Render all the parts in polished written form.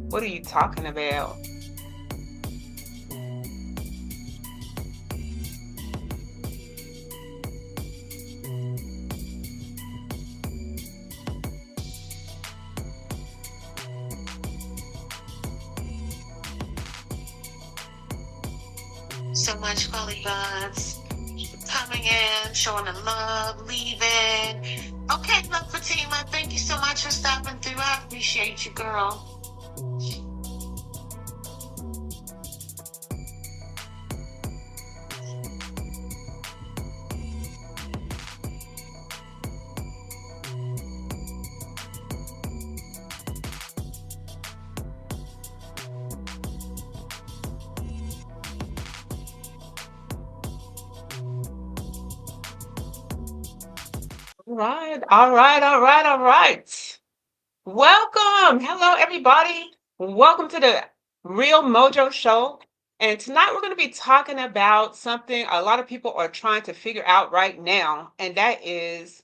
What are you talking about? So much Collie Buds coming in, showing the love, leaving. Okay, love Fatima, thank you so much for stopping through. I appreciate you, girl. All right, all right, all right, all right. Welcome. Hello, everybody. Welcome to the Real MoJo show. And tonight we're going to be talking about something a lot of people are trying to figure out right now, and that is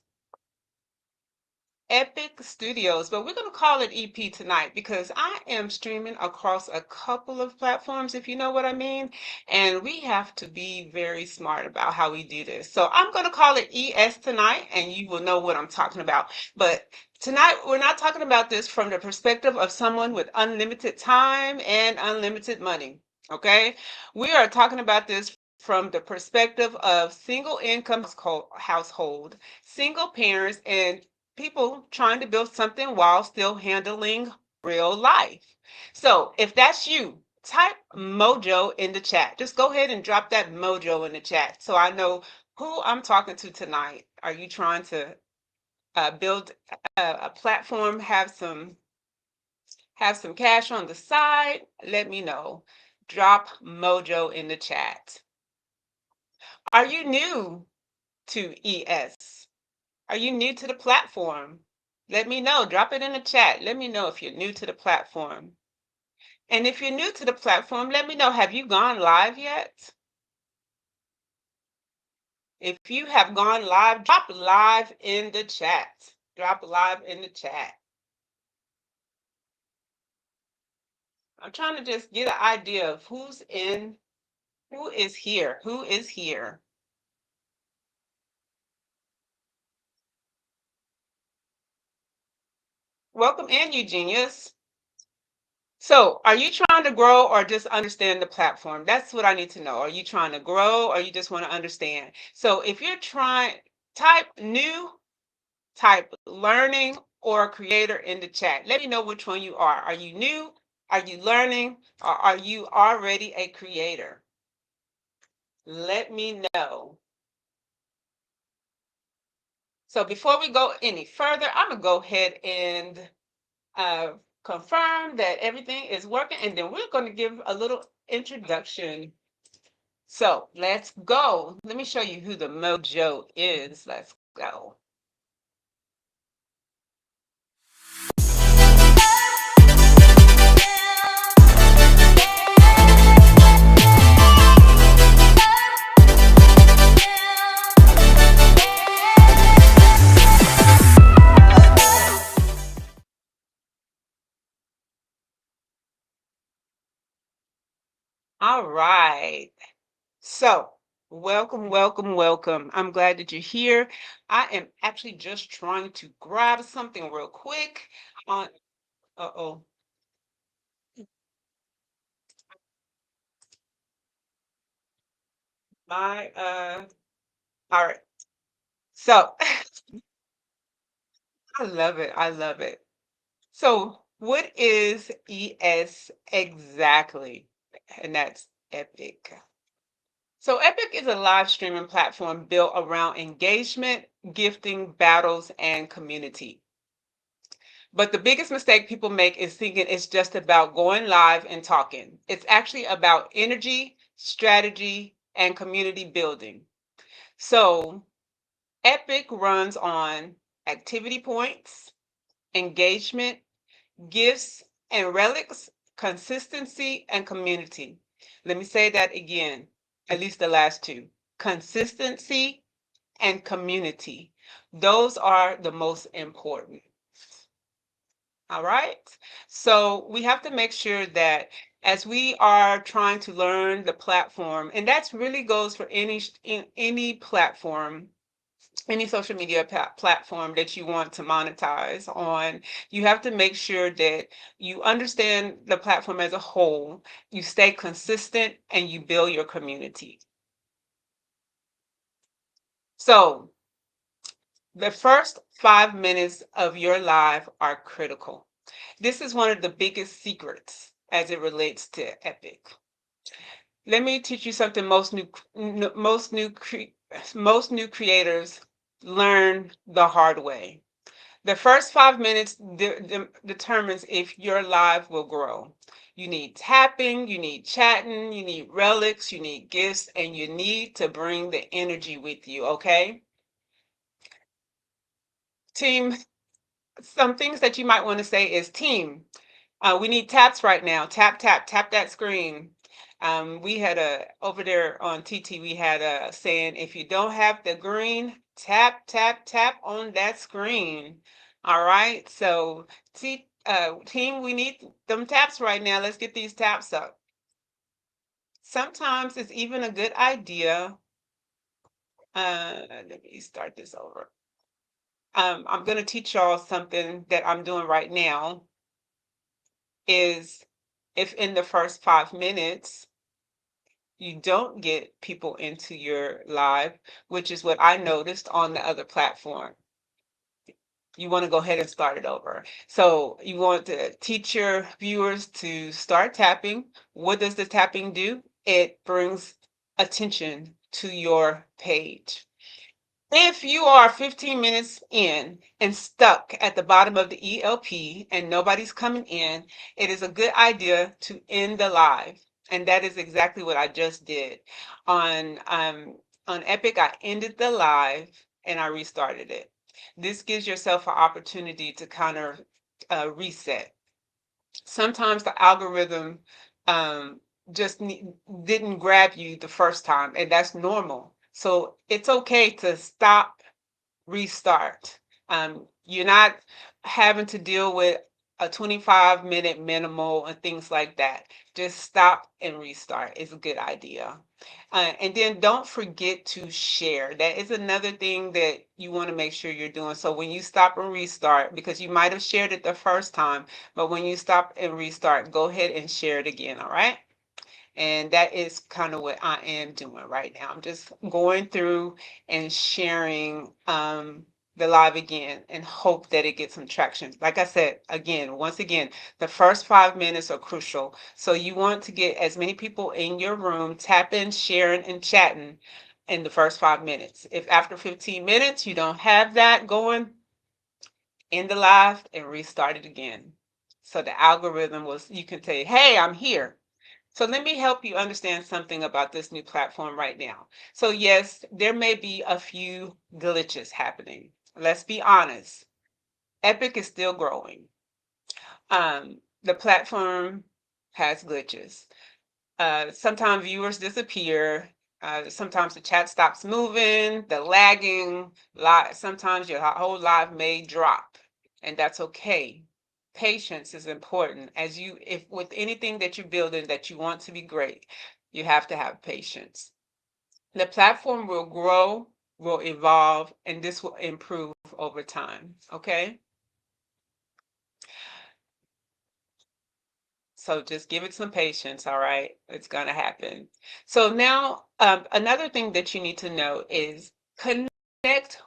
Epic Studios, but we're going to call it EP tonight because I am streaming across a couple of platforms, if you know what I mean. And we have to be very smart about how we do this. So I'm going to call it ES tonight, and you will know what I'm talking about. But tonight, we're not talking about this from the perspective of someone with unlimited time and unlimited money. Okay? We are talking about this from the perspective of single income household, single parents, and people trying to build something while still handling real life. So if that's you, type mojo in the chat. Just go ahead and drop that mojo in the chat so I know who I'm talking to tonight. Are you trying to build a platform, have some cash on the side? Let me know. Drop mojo in the chat. Are you new to ES? Are you new to the platform? Let me know. Drop it in the chat. Let me know if you're new to the platform. And if you're new to the platform, let me know, have you gone live yet? If you have gone live, drop live in the chat. Drop live in the chat. I'm trying to just get an idea of who's in, who is here, who is here. Welcome in, Eugenius. So, are you trying to grow or just understand the platform? That's what I need to know. Are you trying to grow or you just want to understand? So, if you're trying, type new, type learning or creator in the chat. Let me know which one you are. Are you new? Are you learning? Or are you already a creator? Let me know. So, before we go any further, I'm going to go ahead and uh, confirm that everything is working, and then we're going to give a little introduction. So let's go. Let me show you who the mojo is. Let's go. All right. So welcome, welcome, welcome. I'm glad that you're here. I am actually just trying to grab something real quick on, uh-oh, all right. So I love it. I love it. So, what is ES exactly? And that's Epic. So, Epic is a live streaming platform built around engagement, gifting, battles, and community. But the biggest mistake people make is thinking it's just about going live and talking. It's actually about energy, strategy, and community building. So, Epic runs on activity points, engagement, gifts and relics, consistency and community. Let me say that again, at least the last two. Consistency and community. Those are the most important. All right. So we have to make sure that as we are trying to learn the platform, and that's really goes for any platform, any social media platform that you want to monetize on, you have to make sure that you understand the platform as a whole, you stay consistent, and you build your community. So the first 5 minutes of your live are critical. This is one of the biggest secrets as it relates to Epic. Let me teach you something most new creators learn the hard way. The first 5 minutes determines if your live will grow. You need tapping, you need chatting, you need relics, you need gifts, and you need to bring the energy with you, okay? Team, some things that you might want to say is team. We need taps right now. Tap, tap, tap that screen. We had a over there on TT. We had a saying: if you don't have the green, tap, tap, tap on that screen. All right. So, team, we need them taps right now. Let's get these taps up. Sometimes it's even a good idea. Let me start this over. I'm going to teach y'all something that I'm doing right now. Is if in the first 5 minutes you don't get people into your live, which is what I noticed on the other platform, you want to go ahead and start it over. So you want to teach your viewers to start tapping. What does the tapping do? It brings attention to your page. If you are 15 minutes in and stuck at the bottom of the ELP and nobody's coming in, it is a good idea to end the live. And that is exactly what I just did. On Epic, I ended the live and I restarted it. This gives yourself an opportunity to kind of reset. Sometimes the algorithm um, just didn't grab you the first time, and that's normal. So it's okay to stop, restart. You're not having to deal with a 25-minute minimal and things like that. Just stop and restart is a good idea. And then don't forget to share. That is another thing that you want to make sure you're doing. So when you stop and restart, because you might have shared it the first time, but when you stop and restart, go ahead and share it again, all right? And that is kind of what I am doing right now. I'm just going through and sharing the live again and hope that it gets some traction. Like I said, again, once again, the first 5 minutes are crucial. So you want to get as many people in your room tapping, sharing, and chatting in the first 5 minutes. If after 15 minutes you don't have that going, end the live and restart it again. So the algorithm was, you can say, hey, I'm here. So let me help you understand something about this new platform right now. So yes, there may be a few glitches happening. Let's be honest. Epic is still growing. The platform has glitches. Sometimes viewers disappear. Sometimes the chat stops moving, the lagging, sometimes your whole live may drop, and that's okay. Patience is important. As you, if with anything that you're building that you want to be great, you have to have patience. The platform will grow, will evolve, and this will improve over time. Okay? So just give it some patience, all right? It's going to happen. So now, another thing that you need to know is connect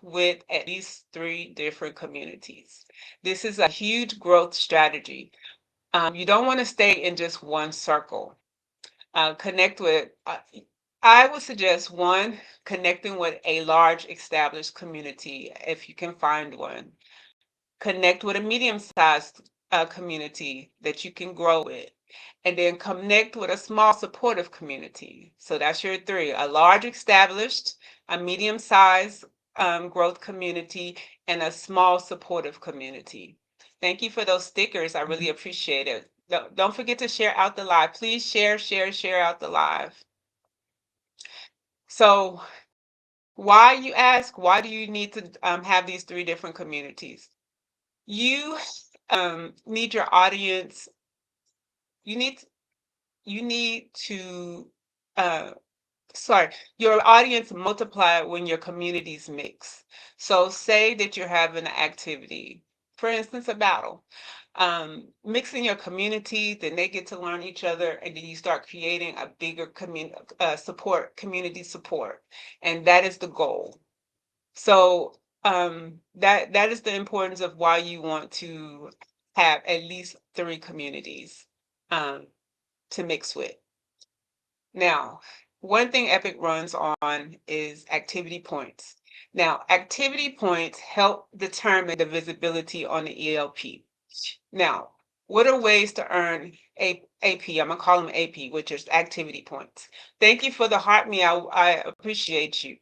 with at least 3 different communities. This is a huge growth strategy. You don't want to stay in just one circle. Connect with, I would suggest one, connecting with a large established community if you can find one. Connect with a medium-sized community that you can grow with, and then connect with a small supportive community. So that's your 3: a large established, a medium-sized growth community, and a small supportive community. Thank you for those stickers. I really appreciate it. Don't forget to share out the live. Please share, share, share out the live. So why, you ask, why do you need to have these 3 different communities? You need your audience. You need you need to uh, sorry, your audience multiply when your communities mix. So say that you're having an activity, for instance, a battle. Mixing your community, then they get to learn each other, and then you start creating a bigger community support, and that is the goal. So that is the importance of why you want to have at least three communities um, to mix with. Now, one thing Epic runs on is activity points. Now, activity points help determine the visibility on the ELP. Now, what are ways to earn AP? I'm gonna call them AP, which is activity points. Thank you for the heart me. I appreciate you.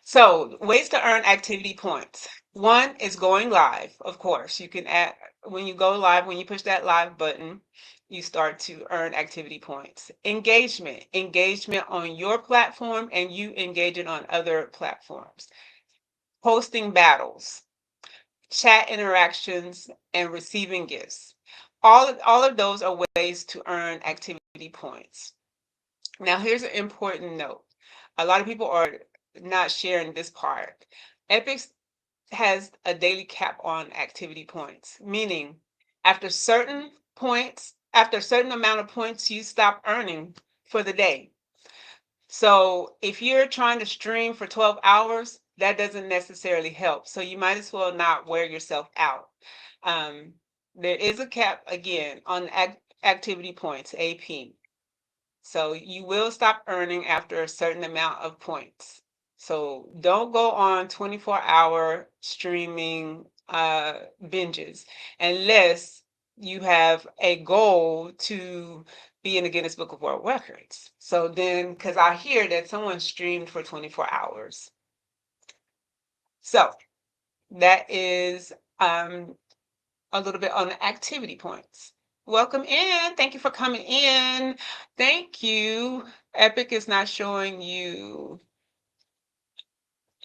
So, ways to earn activity points. One is going live, of course. You can add when you go live, when you push that live button, you start to earn activity points. Engagement on your platform and you engaging on other platforms. Hosting battles, chat interactions, and receiving gifts. All of those are ways to earn activity points. Now, here's an important note. A lot of people are not sharing this part. Epic has a daily cap on activity points, meaning after a certain amount of points, you stop earning for the day. So if you're trying to stream for 12 hours, that doesn't necessarily help. So you might as well not wear yourself out. Um, there is a cap again on activity points, AP. So you will stop earning after a certain amount of points. So don't go on 24-hour streaming binges unless you have a goal to be in the Guinness Book of World Records. So then, because I hear that someone streamed for 24 hours. So that is a little bit on the activity points. Welcome in. Thank you for coming in. Thank you. Epic is not showing you.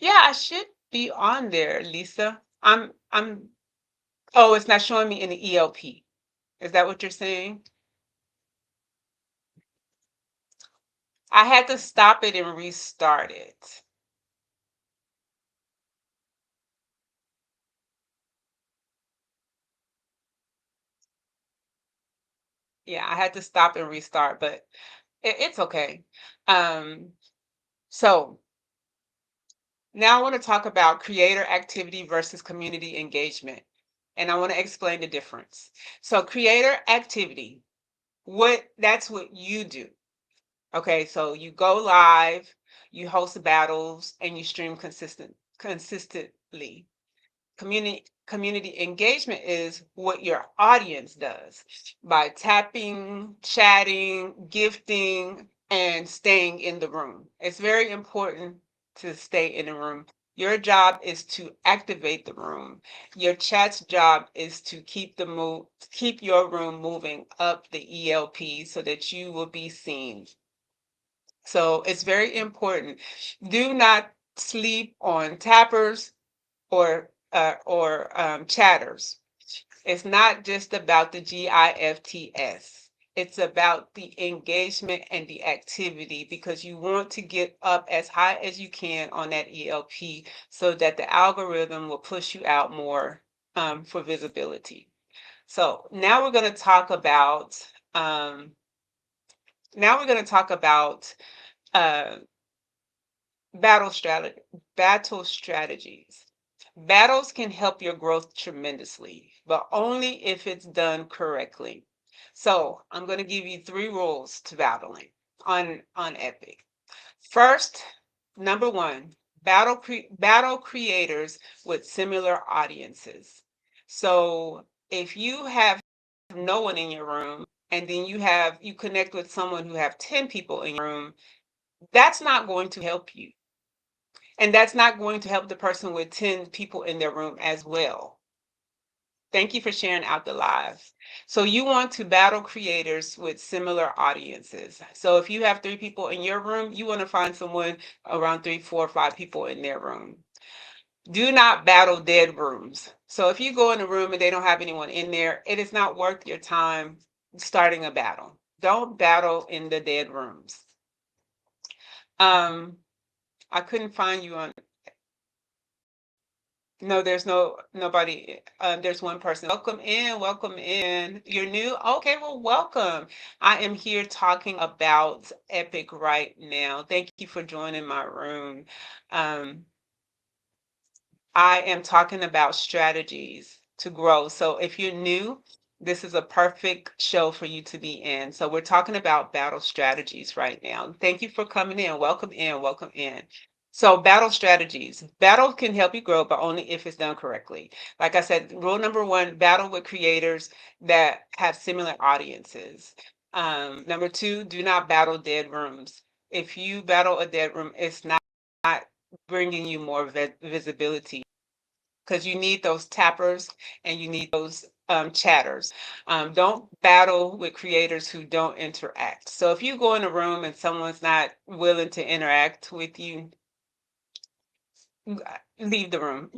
Yeah, I should be on there, Lisa. Oh, it's not showing me in the ELP. Is that what you're saying? I had to stop it and restart it. Yeah, I had to stop and restart, but it's okay. Um, so now I want to talk about creator activity versus community engagement. And I want to explain the difference. So creator activity, that's what you do. Okay, so you go live, you host battles, and you stream consistently. Community engagement is what your audience does by tapping, chatting, gifting, and staying in the room. It's very important to stay in the room. Your job is to activate the room. Your chat's job is to keep your room moving up the ELP so that you will be seen. So it's very important. Do not sleep on tappers or chatters. It's not just about the GIFTS. It's about the engagement and the activity because you want to get up as high as you can on that ELP so that the algorithm will push you out more for visibility. So now we're going to talk about now we're going to talk about uh, battle strategy, battle strategies. Battles can help your growth tremendously, but only if it's done correctly. So I'm going to give you three rules to battling on Epic. First, number one, battle creators with similar audiences. So if you have no one in your room and then you connect with someone who have 10 people in your room, that's not going to help you. And that's not going to help the person with 10 people in their room as well. Thank you for sharing out the live. So you want to battle creators with similar audiences. So if you have 3 people in your room, you want to find someone around 3, 4, 5 people in their room. Do not battle dead rooms. So if you go in a room and they don't have anyone in there, it is not worth your time starting a battle. Don't battle in the dead rooms. Um, I couldn't find you on. No, there's nobody. There's one person. Welcome in, welcome in. You're new? Okay, well, welcome. I am here talking about Epic right now. Thank you for joining my room. Um, I am talking about strategies to grow. So if you're new, this is a perfect show for you to be in. So we're talking about battle strategies right now. Thank you for coming in. Welcome in. Welcome in. So battle strategies. Battle can help you grow, but only if it's done correctly. Like I said, rule number one, battle with creators that have similar audiences. Number two, do not battle dead rooms. If you battle a dead room, it's not bringing you more visibility because you need those tappers and you need those chatters. Don't battle with creators who don't interact. So if you go in a room and someone's not willing to interact with you, leave the room.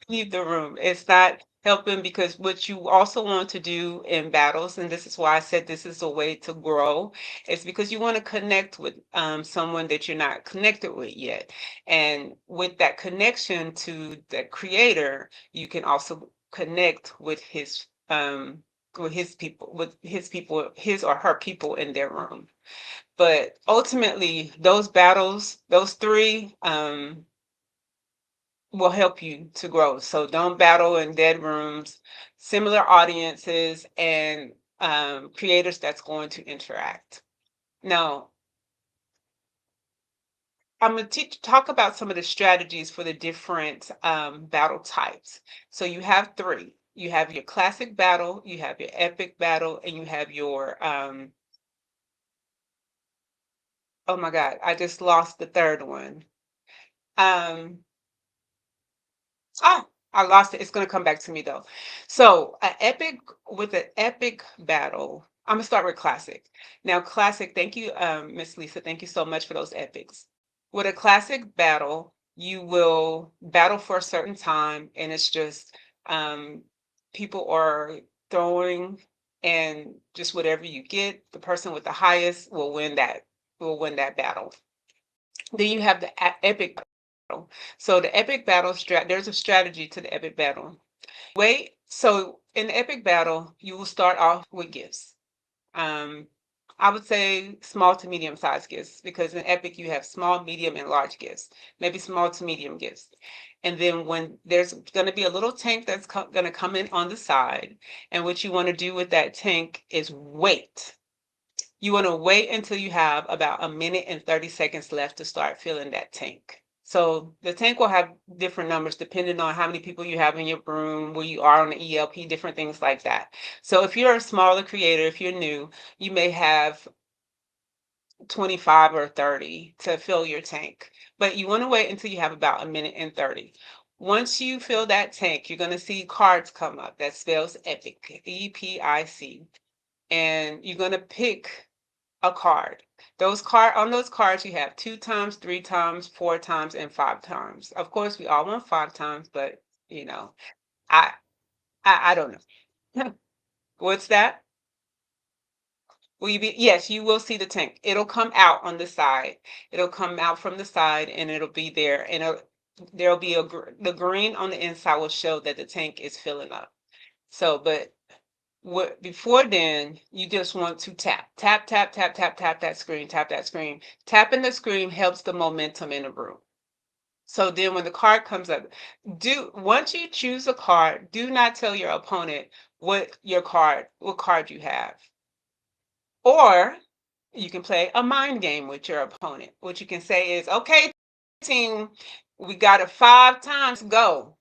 Leave the room. It's not helping because what you also want to do in battles, and this is why I said this is a way to grow, is because you want to connect with someone that you're not connected with yet. And with that connection to the creator, you can also connect with his people, his or her people in their room. But ultimately, those battles, those three, will help you to grow. So don't battle in dead rooms, similar audiences, and creators that's going to interact. Now, I'm going to talk about some of the strategies for the different battle types. So you have three. You have your classic battle, you have your epic battle, and you have your oh my God, I just lost the third one. Um, Oh, I lost it. It's gonna come back to me though. So, with an epic battle, I'm gonna start with classic. Now, classic, thank you, Miss Lisa. Thank you so much for those epics. With a classic battle, you will battle for a certain time, and it's just people are throwing and just whatever you get, the person with the highest will win that battle. Then you have the epic battle. So the epic battle there's a strategy to the epic battle. Wait, so in the epic battle, you will start off with gifts. Um, I would say small to medium sized gifts because in epic you have small, medium, and large gifts. Maybe small to medium gifts. And then when there's going to be a little tank that's going to come in on the side, and what you want to do with that tank is wait. You want to wait until you have about a minute and 30 seconds left to start filling that tank. So the tank will have different numbers depending on how many people you have in your room, where you are on the ELP, different things like that. So if you're a smaller creator, if you're new, you may have 25 or 30 to fill your tank. But you want to wait until you have about a minute and 30. Once you fill that tank, you're going to see cards come up that spells EPIC, EPIC. And you're going to pick a card. On those cards you have 2 times, 3 times, 4 times, and 5 times. Of course, we all want 5 times, but you know, I I don't know. What's that? Will you be? Yes, you will see the tank. It'll come out on the side. It'll come out from the side, and it'll be there. And there'll be the green on the inside will show that the tank is filling up. So, but what before then, you just want to tap that screen, tap that screen. Tapping the screen helps the momentum in the room. So then when the card comes up, once you choose a card, do not tell your opponent what card you have. Or you can play a mind game with your opponent. What you can say is, okay, team, we got it 5 times, go,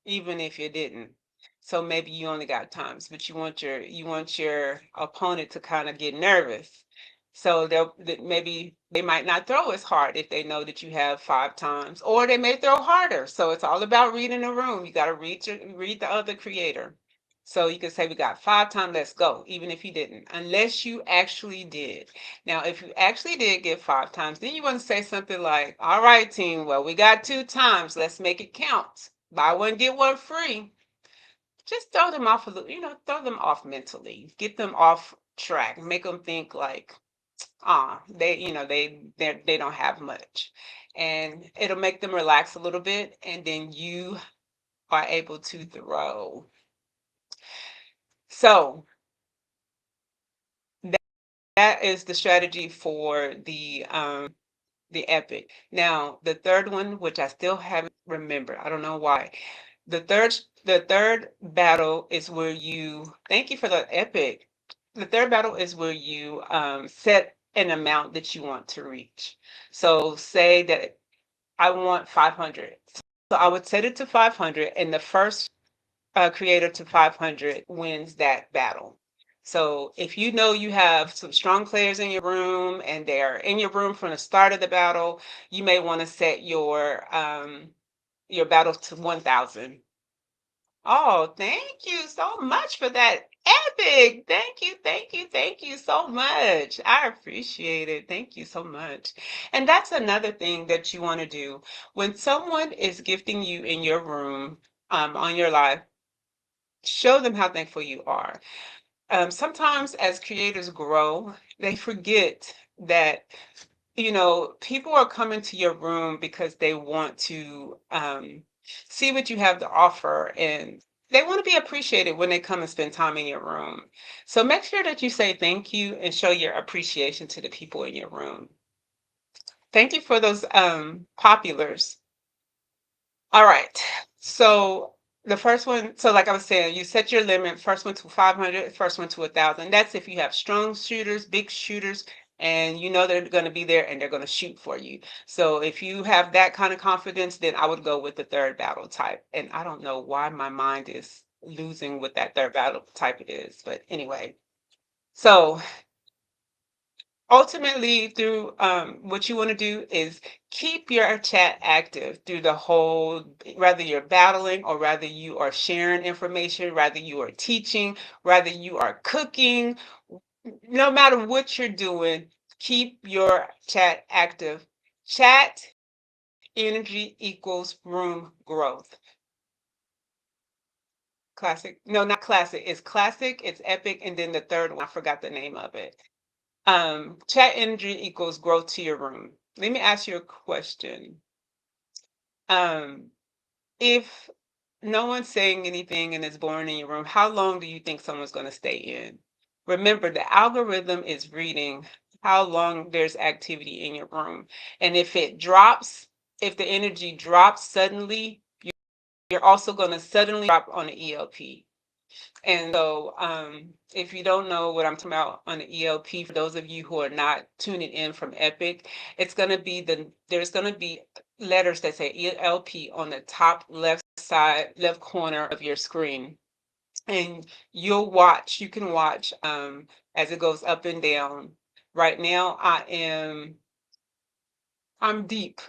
even if you didn't. So maybe you only got times, but you want your opponent to kind of get nervous. So maybe they might not throw as hard if they know that you have 5 times, or they may throw harder. So it's all about reading the room. You got to read the other creator. So you can say we got 5 times, let's go, even if you didn't, unless you actually did. Now, if you actually did get 5 times, then you want to say something like, all right, team, well, we got 2 times, let's make it count. Buy one, get one free. just throw them off a little, throw them off mentally, get them off track, make them think like, they, they don't have much, and it'll make them relax a little bit, and then you are able to throw. So that, that is the strategy for the epic. Now, the third one, which I still haven't remembered, I don't know why. The third battle is where you, thank you for the epic. The third battle is where you set an amount that you want to reach. So say that I want 500. So I would set it to 500, and the first creator to 500 wins that battle. So if you know you have some strong players in your room and they're in your room from the start of the battle, you may want to set your battle to 1,000. Oh, thank you so much for that epic. Thank you, thank you, thank you so much. I appreciate it. Thank you so much. And that's another thing that you want to do. When someone is gifting you in your room, on your live, show them how thankful you are. Sometimes as creators grow, they forget that, people are coming to your room because they want to see what you have to offer, and they want to be appreciated when they come and spend time in your room. So make sure that you say thank you and show your appreciation to the people in your room. Thank you for those populars. All right. So the first one, so like I was saying, you set your limit, first one to 500, first one to 1,000. That's if you have strong shooters, big shooters, and you know they're going to be there and they're going to shoot for you. So if you have that kind of confidence, then I would go with the third battle type. And I don't know why my mind is losing what that third battle type is, but anyway. So ultimately, through what you want to do is keep your chat active through the whole, whether you're battling or rather you are sharing information, rather you are teaching, rather you are cooking, no matter what you're doing, keep your chat active. Chat energy equals room growth. Classic. No, not classic. It's classic, it's epic, and then the third one, I forgot the name of it. Chat energy equals growth to your room. Let me ask you a question. Um, if no one's saying anything and it's boring in your room, how long do you think someone's going to stay in? Remember, the algorithm is reading how long there's activity in your room. And if it drops, if the energy drops suddenly, you're also going to suddenly drop on the ELP. And so, if you don't know what I'm talking about on the ELP, for those of you who are not tuning in from Epic, it's going to be there's going to be letters that say ELP on the top left side, left corner of your screen. And you can watch as it goes up and down. Right now, I'm deep.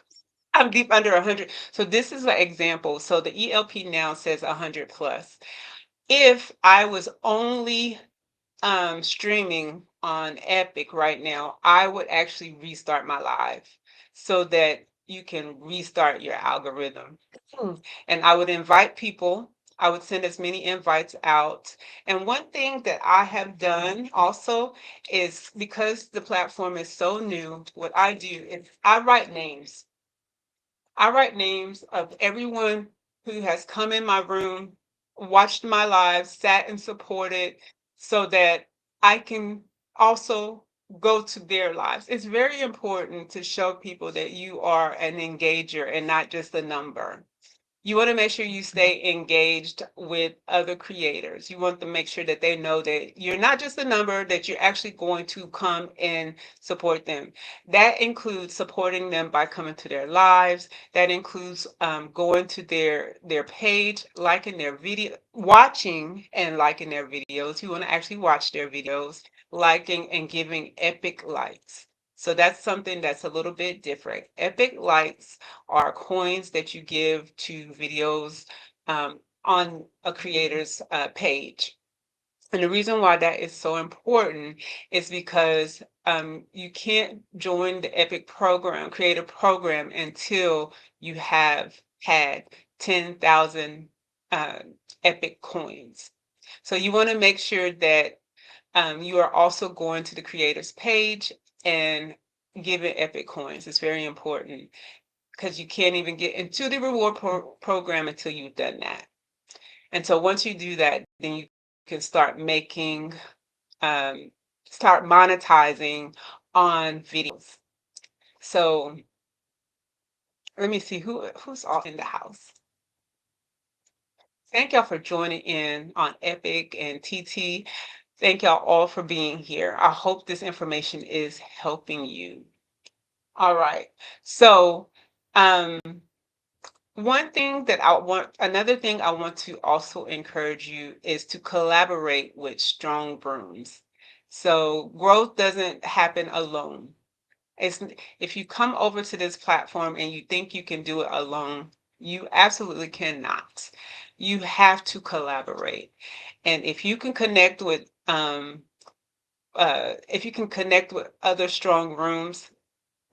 I'm deep under 100. So this is an example. So the ELP now says 100 plus. If I was only streaming on Epic right now, I would actually restart my live so that you can restart your algorithm. And I would invite people. I would send as many invites out. And one thing that I have done also is, because the platform is so new, what I do is I write names of everyone who has come in my room, watched my live, sat and supported, so that I can also go to their lives. It's very important to show people that you are an engager and not just a number. You want to make sure you stay engaged with other creators. You want to make sure that they know that you're not just a number, that you're actually going to come and support them. That includes supporting them by coming to their lives. That includes going to their page, liking their video, watching and liking their videos. You want to actually watch their videos, liking and giving epic likes. So that's something that's a little bit different. Epic likes are coins that you give to videos on a creator's page. And the reason why that is so important is because you can't join the Epic program, creator program, until you have had 10,000 Epic coins. So you want to make sure that you are also going to the creators page and giving Epic coins. It's very important because you can't even get into the reward program until you've done that. And so once you do that, then you can start making, start monetizing on videos. So let me see who's all in the house. Thank y'all for joining in on Epic and TT. Thank y'all all for being here. I hope this information is helping you. All right. So, um, another thing I want to also encourage you is to collaborate with strong brooms. So growth doesn't happen alone. It's, if you come over to this platform and you think you can do it alone, you absolutely cannot. You have to collaborate. And if you can connect with other strong rooms,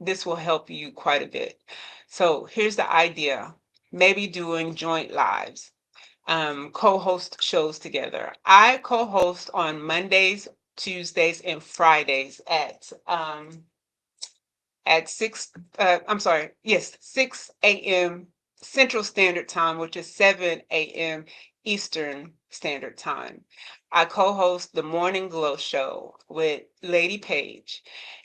this will help you quite a bit. So here's the idea. Maybe doing joint lives, co-host shows together. I co-host on Mondays, Tuesdays, and Fridays at 6, I'm sorry, yes, 6 a.m. Central Standard Time, which is 7 a.m. Eastern Standard Time. I co-host the Morning Glow Show with Lady Page.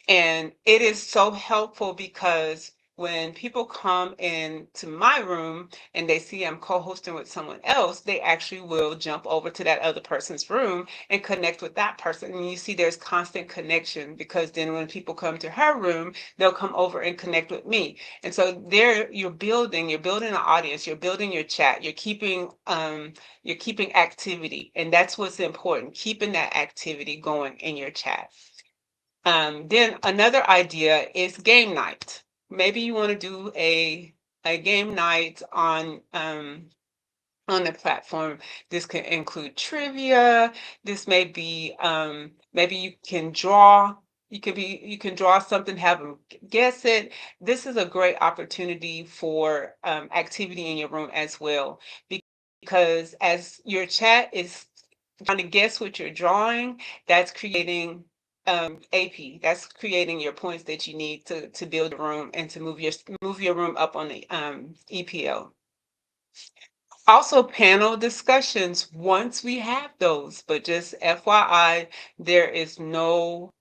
And it is so helpful because when people come into my room and they see I'm co-hosting with someone else, they actually will jump over to that other person's room and connect with that person. And you see there's constant connection because then when people come to her room, they'll come over and connect with me. And so there you're building an audience, you're building your chat, you're keeping activity. And that's what's important, keeping that activity going in your chat. Then another idea is game night. Maybe you want to do a game night on the platform. This can include trivia. This may be maybe you can draw something, have them guess it. This is a great opportunity for activity in your room as well, because as your chat is trying to guess what you're drawing, that's creating AP. That's creating your points that you need to build a room and to move your room up on the EPL. Also, panel discussions once we have those, but just FYI, there is no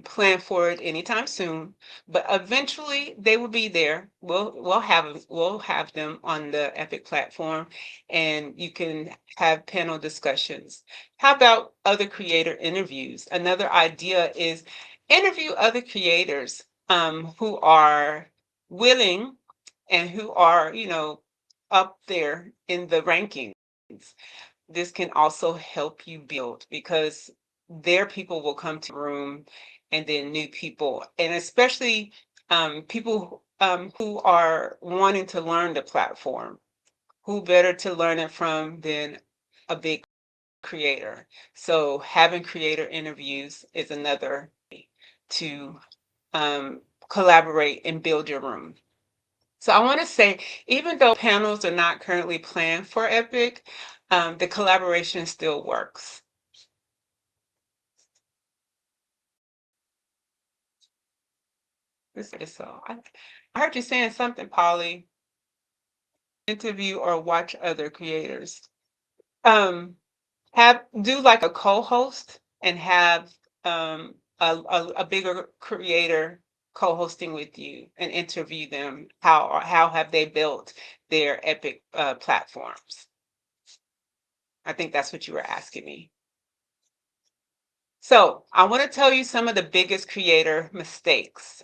plan for it anytime soon, but eventually they will be there. We'll have them on the Epic platform, and you can have panel discussions. How about other creator interviews? Another idea is interview other creators who are willing and who are, up there in the rankings. This can also help you build because their people will come to the room and then new people, and especially people who are wanting to learn the platform. Who better to learn it from than a big creator? So having creator interviews is another way to collaborate and build your room. So I want to say, even though panels are not currently planned for Epic, the collaboration still works. This is so. I heard you saying something, Polly. Interview or watch other creators. Um, have do like a co-host and have a bigger creator co-hosting with you and interview them. How have they built their Epic platforms? I think that's what you were asking me. So I want to tell you some of the biggest creator mistakes.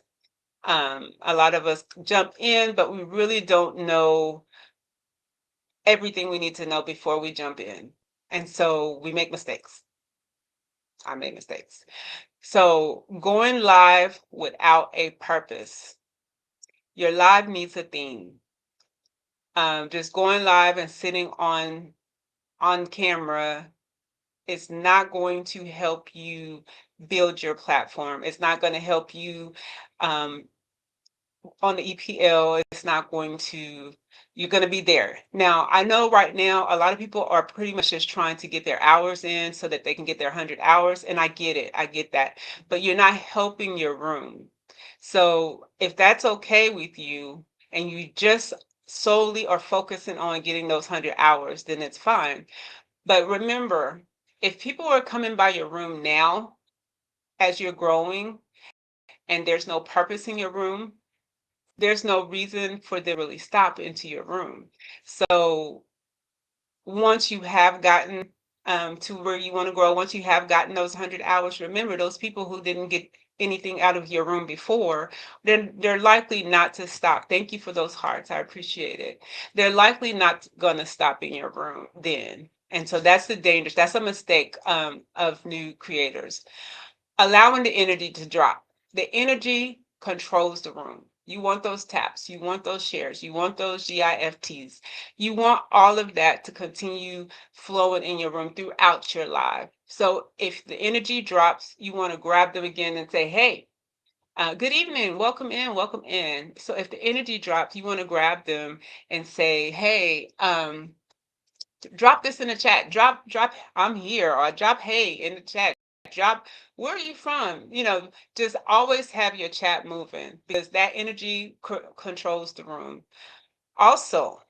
A lot of us jump in, but we really don't know everything we need to know before we jump in. And so we make mistakes. I make mistakes. So going live without a purpose. Your live needs a theme. Just going live and sitting on camera is not going to help you build your platform. It's not going to help you on the EPL, it's not going to, you're going to be there. Now, I know right now a lot of people are pretty much just trying to get their hours in so that they can get their 100 hours. And I get it. I get that. But you're not helping your room. So if that's okay with you and you just solely are focusing on getting those 100 hours, then it's fine. But remember, if people are coming by your room now as you're growing and there's no purpose in your room, there's no reason for them to really stop into your room. So once you have gotten to where you want to grow, once you have gotten those 100 hours, remember those people who didn't get anything out of your room before, then they're likely not to stop. Thank you for those hearts. I appreciate it. They're likely not going to stop in your room then. And so that's the danger. That's a mistake of new creators. Allowing the energy to drop. The energy controls the room. You want those taps, you want those shares, you want those GIFTs. You want all of that to continue flowing in your room throughout your live. So if the energy drops, you want to grab them again and say, hey, good evening, welcome in, welcome in. So if the energy drops, you want to grab them and say, hey, drop this in the chat, drop I'm here, or drop hey in the chat, drop where are you from, just always have your chat moving because that energy controls the room. Also,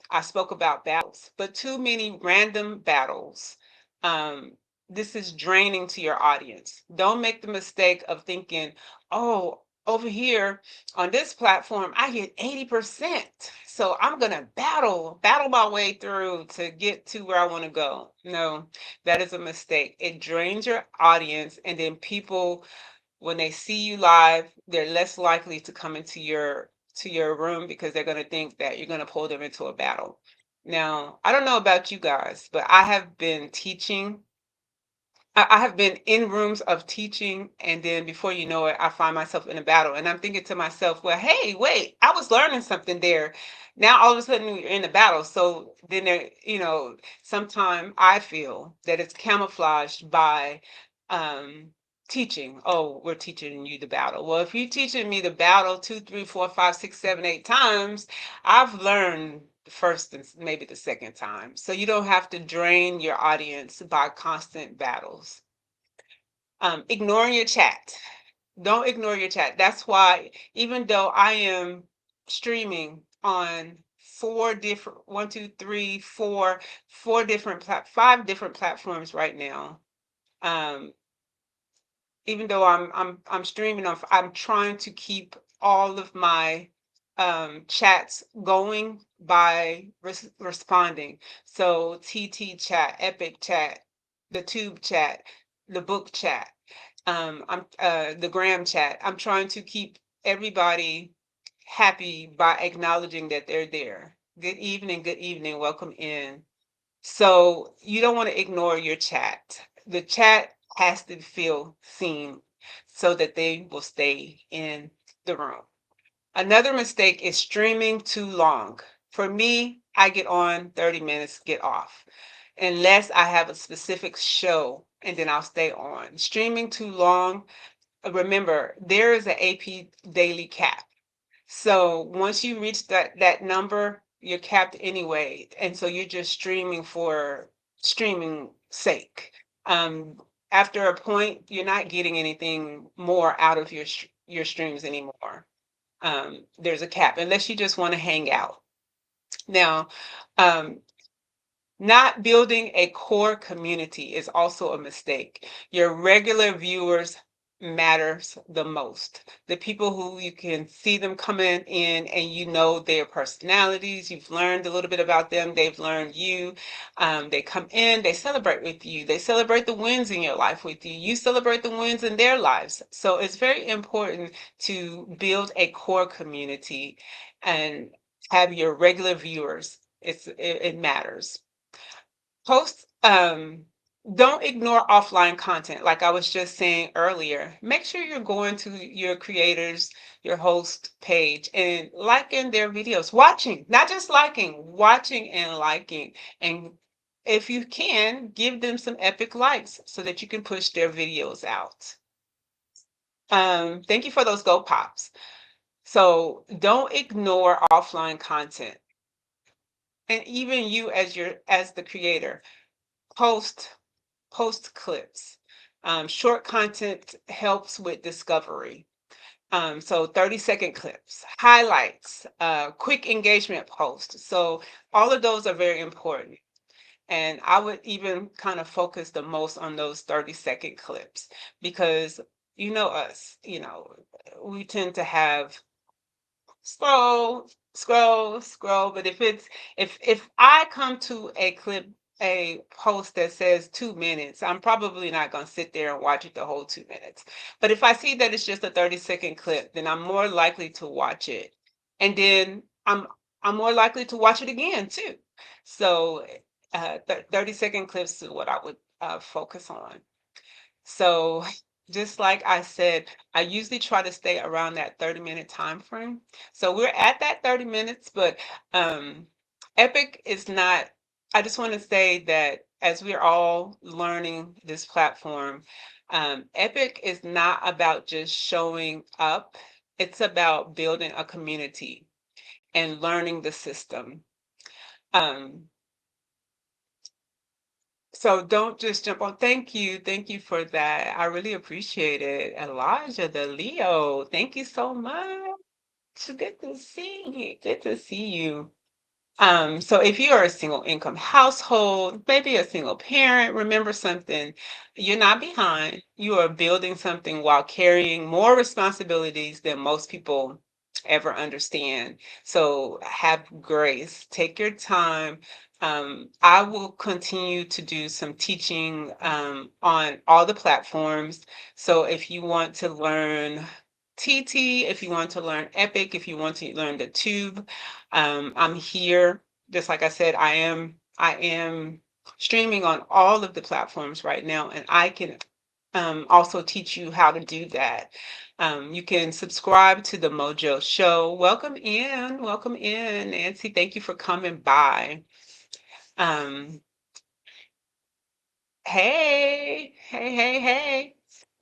I spoke about battles, but too many random battles. Um, this is draining to your audience. Don't make the mistake of thinking, oh, over here on this platform, I get 80%. So I'm going to battle my way through to get to where I want to go. No, that is a mistake. It drains your audience, and then people, when they see you live, they're less likely to come into your room because they're going to think that you're going to pull them into a battle. Now, I don't know about you guys, but I have been teaching. I have been in rooms of teaching, and then before you know it, I find myself in a battle. And I'm thinking to myself, well, hey, wait, I was learning something there. Now all of a sudden you're in a battle. So then there, sometimes I feel that it's camouflaged by um teaching. Oh, we're teaching you the battle. Well, if you're teaching me the battle 2, 3, 4, 5, 6, 7, 8 times, I've learned the first and maybe the second time. So you don't have to drain your audience by constant battles. Ignoring your chat. Don't ignore your chat. That's why, even though I am streaming on four different, one, two, three, four different, five different platforms right now. Um, Even though I'm streaming on, I'm trying to keep all of my chats going by responding. So TT chat, Epic chat, the Tube chat, the book chat, I'm the Gram chat. I'm trying to keep everybody happy by acknowledging that they're there. Good evening, welcome in. So you don't want to ignore your chat. The chat has to feel seen so that they will stay in the room. Another mistake is streaming too long. For me, I get on 30 minutes, get off, unless I have a specific show, and then I'll stay on. Streaming too long, remember, there is an AP daily cap. So once you reach that number, you're capped anyway, and so you're just streaming for streaming sake. After a point, you're not getting anything more out of your streams anymore. There's a cap, unless you just want to hang out. Now, um, not building a core community is also a mistake. Your regular viewers matters the most. The people who you can see them coming in and you know their personalities, you've learned a little bit about them, they've learned you. They come in, they celebrate with you, they celebrate the wins in your life with you, you celebrate the wins in their lives. So it's very important to build a core community and have your regular viewers. It matters. Post, don't ignore offline content. Like I was just saying earlier, make sure you're going to your creators, your host page and liking their videos, watching, not just liking, watching and liking. And if you can, give them some epic likes so that you can push their videos out. Thank you for those go pops. So don't ignore offline content. And even you as the creator, post post clips. Short content helps with discovery. So 30-second clips, highlights, quick engagement posts. So all of those are very important. And I would even kind of focus the most on those 30-second clips because you know us, we tend to have scroll, scroll, scroll. But if I come to a post that says 2 minutes, I'm probably not gonna sit there and watch it the whole 2 minutes. But if I see that it's just a 30-second clip, then I'm more likely to watch it. And then I'm more likely to watch it again too. So 30-second clips is what I would focus on. So just like I said, I usually try to stay around that 30-minute time frame. So we're at that 30 minutes, but Epic is not, I just want to say that as we're all learning this platform, Epic is not about just showing up. It's about building a community and learning the system. Um, So don't just jump on. Thank you. Thank you for that. I really appreciate it. Elijah, the Leo, thank you so much. Good to see you. Good to see you. So if you are a single income household, maybe a single parent, remember something. You're not behind. You are building something while carrying more responsibilities than most people ever understand. So have grace. Take your time. I will continue to do some teaching on all the platforms. So if you want to learn TT, if you want to learn Epic, if you want to learn the Tube, I'm here. Just like I said, I am streaming on all of the platforms right now, and I can also teach you how to do that. You can subscribe to the Mojo Show. Welcome in, Nancy. Thank you for coming by. Um, hey.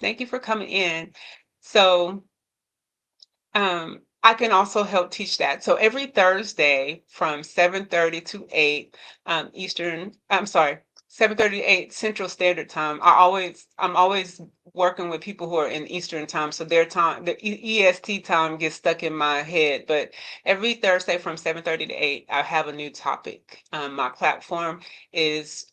Thank you for coming in. So I can also help teach that. So every Thursday from 7:30 to 8 Eastern, I'm sorry, 7:30 to 8 Central Standard Time. I'm always working with people who are in Eastern time, so their time, the EST time gets stuck in my head. But every Thursday from 7:30 to 8, I have a new topic. My platform is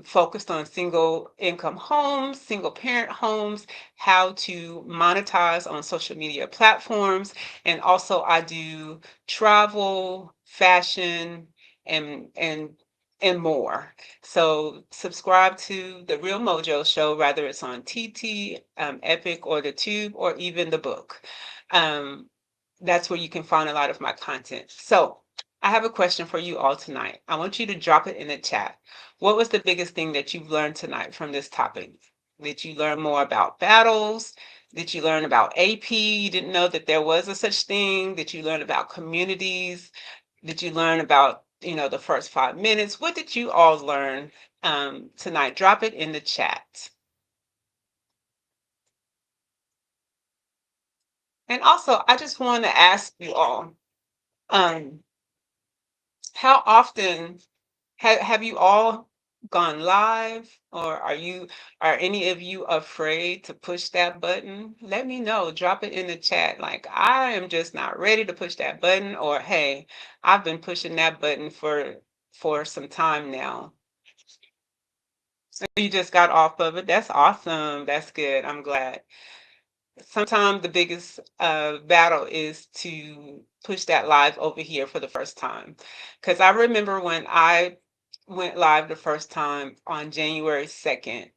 focused on single income homes, single parent homes, how to monetize on social media platforms. And also I do travel, fashion, and more. So subscribe to the Real Mojo Show, whether it's on TT, Epic, or the Tube, or even the book. Um, that's where you can find a lot of my content. So I have a question for you all tonight. I want you to drop it in the chat. What was the biggest thing that you've learned tonight from this topic? Did you learn more about battles? Did you learn about AP? You didn't know that there was a such thing? Did you learn about communities? Did you learn about, the first 5 minutes? What did you all learn tonight? Drop it in the chat. And also, I just want to ask you all, um, how often have you all gone live, or are any of you afraid to push that button? Let me know. Drop it in the chat. Like, I am just not ready to push that button, or hey, I've been pushing that button for some time now. So you just got off of it. That's awesome. That's good. I'm glad. Sometimes the biggest battle is to push that live over here for the first time. Because I remember when I went live the first time on January 2nd,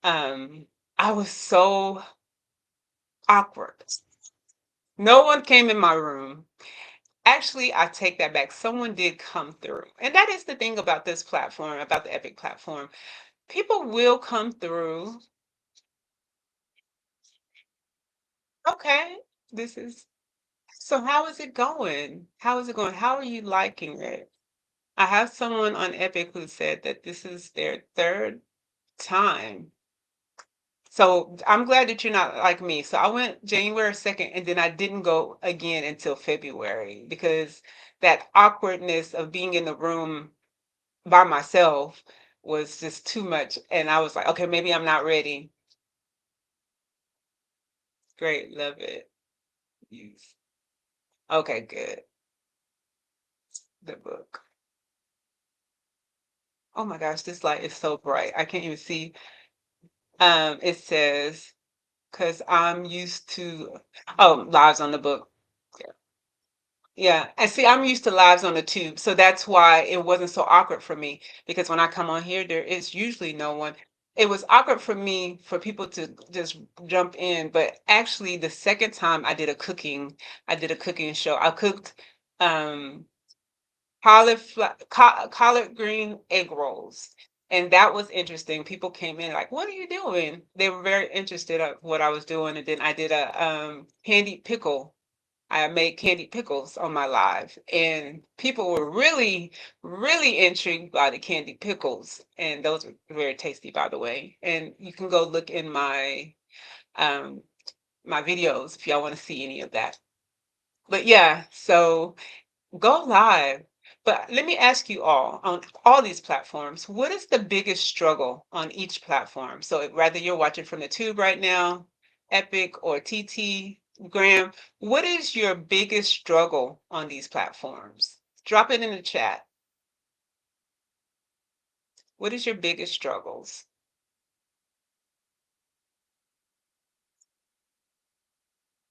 um, I was so awkward. No one came in my room. Actually, I take that back. Someone did come through. And that is the thing about this platform, about the Epic platform. People will come through. Okay, this is so how is it going? How is it going? How are you liking it? I have someone on Epic who said that this is their third time. So I'm glad that you're not like me. So I went January 2nd and then I didn't go again until February because that awkwardness of being in the room by myself was just too much. And I was like, okay, maybe I'm not ready. Great, love it. Use. Okay, good. The book. Oh my gosh, this light is so bright. I can't even see. It says, because I'm used to, oh, lives on the book. Yeah, and see, I'm used to lives on the tube, so that's why it wasn't so awkward for me. Because when I come on here, there is usually no one. It was awkward for me for people to just jump in, but actually, the second time I did a cooking show. I cooked um collard green egg rolls, and that was interesting. People came in like, "What are you doing?" They were very interested of what I was doing, and then I did a candied pickle. I made candied pickles on my live, and people were really, really intrigued by the candied pickles, and those were very tasty, by the way. And you can go look in um, my videos if y'all want to see any of that. But yeah, so go live. But let me ask you all on all these platforms, what is the biggest struggle on each platform? So whether you're watching from the tube right now, Epic or TT, Graham, what is your biggest struggle on these platforms? Drop it in the chat. What is your biggest struggles?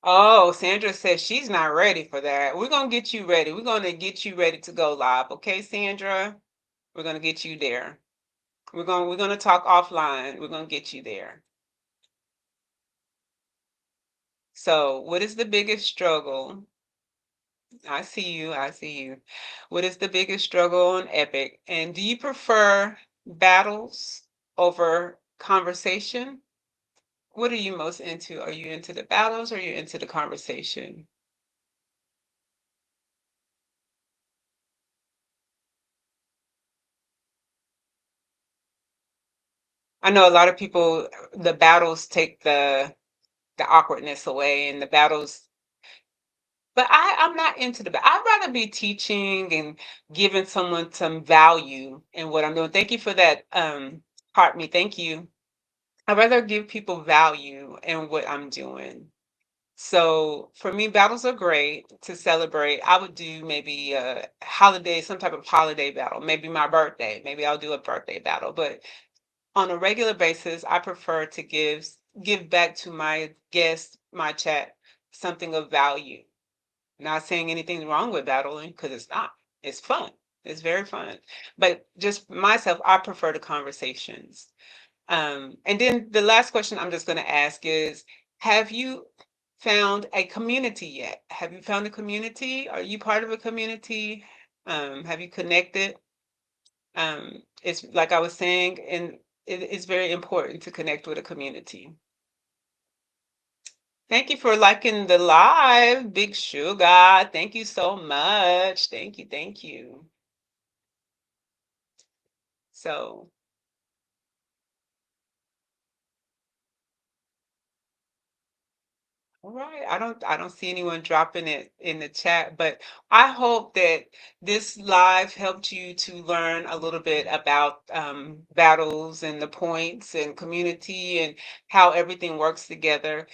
Oh, Sandra says she's not ready for that. We're gonna get you ready. We're gonna get you ready to go live. Okay, Sandra? We're gonna get you there. We're gonna talk offline. We're gonna get you there. So, what is the biggest struggle? I see you. I see you. What is the biggest struggle on Epic? And do you prefer battles over conversation? What are you most into? Are you into the battles or are you into the conversation? I know a lot of people, the battles take the awkwardness away and the battles, but I'm not into the I'd rather be teaching and giving someone some value in what I'm doing. Thank you for that, heart me. Thank you. I'd rather give people value in what I'm doing. So for me, battles are great to celebrate. I would do maybe a holiday, some type of holiday battle, maybe my birthday. Maybe I'll do a birthday battle. But on a regular basis, I prefer to give back to my guests, my chat, something of value. Not saying anything wrong with battling because it's not. It's fun. It's very fun. But just myself, I prefer the conversations. And then the last question I'm just going to ask is, have you found a community yet? Have you found a community? Are you part of a community? Have you connected? It's like I was saying, and it's very important to connect with a community. Thank you for liking the live, Big Sugar. Thank you so much. Thank you. Thank you. So, all right. I don't see anyone dropping it in the chat, but I hope that this live helped you to learn a little bit about battles and the points and community and how everything works together.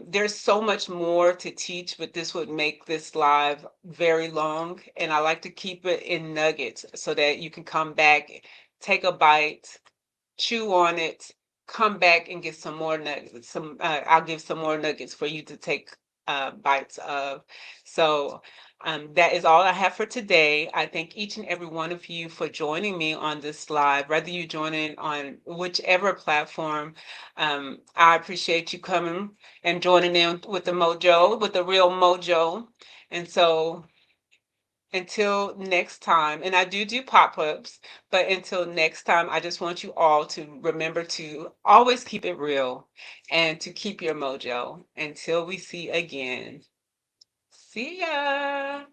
There's so much more to teach, but this would make this live very long, and I like to keep it in nuggets so that you can come back, take a bite, chew on it, come back and get some more nuggets. I'll give some more nuggets for you to take bites of. So that is all I have for today. I thank each and every one of you for joining me on this live, whether you join in on whichever platform. I appreciate you coming and joining in with the Mojo, with the Real Mojo. And so until next time, and I do pop-ups, but until next time, I just want you all to remember to always keep it real and to keep your mojo. Until we see again. See ya.